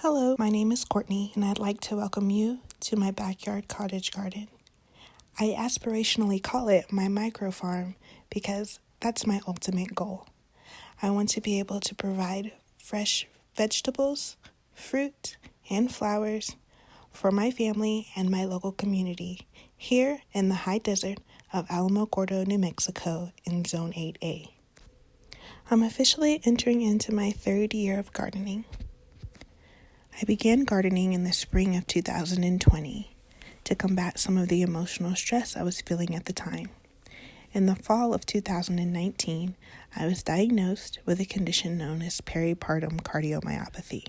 Hello, my name is Courtney, and I'd like to welcome you to my backyard cottage garden. I aspirationally call it my micro farm because that's my ultimate goal. I want to be able to provide fresh vegetables, fruit, and flowers for my family and my local community here in the high desert of Alamogordo, New Mexico in Zone 8A. I'm officially entering into my third year of gardening. I began gardening in the spring of 2020 to combat some of the emotional stress I was feeling at the time. In the fall of 2019, I was diagnosed with a condition known as peripartum cardiomyopathy.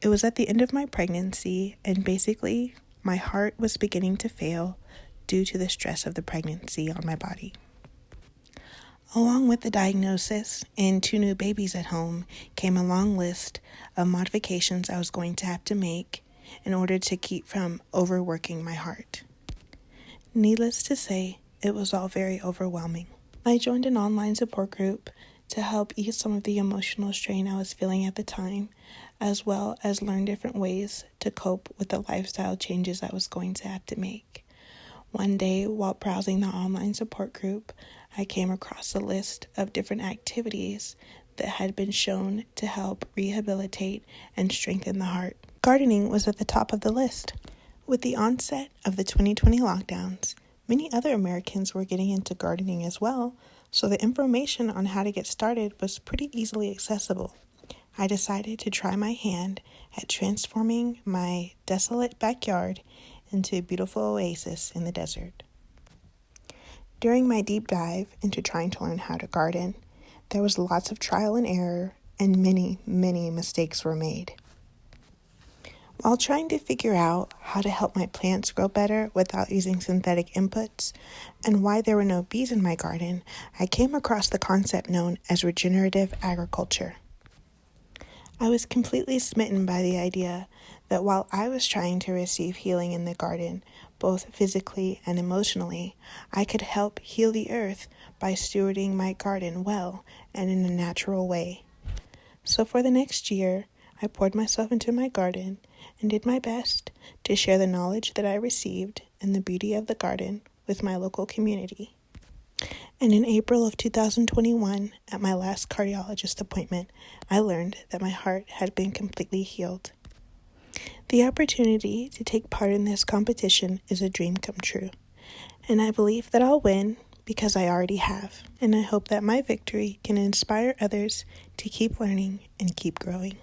It was at the end of my pregnancy, and basically, my heart was beginning to fail due to the stress of the pregnancy on my body. Along with the diagnosis and 2 new babies at home came a long list of modifications I was going to have to make in order to keep from overworking my heart. Needless to say, it was all very overwhelming. I joined an online support group to help ease some of the emotional strain I was feeling at the time, as well as learn different ways to cope with the lifestyle changes I was going to have to make. One day, while browsing the online support group, I came across a list of different activities that had been shown to help rehabilitate and strengthen the heart. Gardening was at the top of the list. With the onset of the 2020 lockdowns, many other Americans were getting into gardening as well, so the information on how to get started was pretty easily accessible. I decided to try my hand at transforming my desolate backyard into a beautiful oasis in the desert. During my deep dive into trying to learn how to garden, there was lots of trial and error, and many mistakes were made. While trying to figure out how to help my plants grow better without using synthetic inputs, and why there were no bees in my garden, I came across the concept known as regenerative agriculture. I was completely smitten by the idea that while I was trying to receive healing in the garden, both physically and emotionally, I could help heal the earth by stewarding my garden well and in a natural way. So for the next year, I poured myself into my garden and did my best to share the knowledge that I received and the beauty of the garden with my local community. And in April of 2021, at my last cardiologist appointment, I learned that my heart had been completely healed. The opportunity to take part in this competition is a dream come true, and I believe that I'll win because I already have, and I hope that my victory can inspire others to keep learning and keep growing.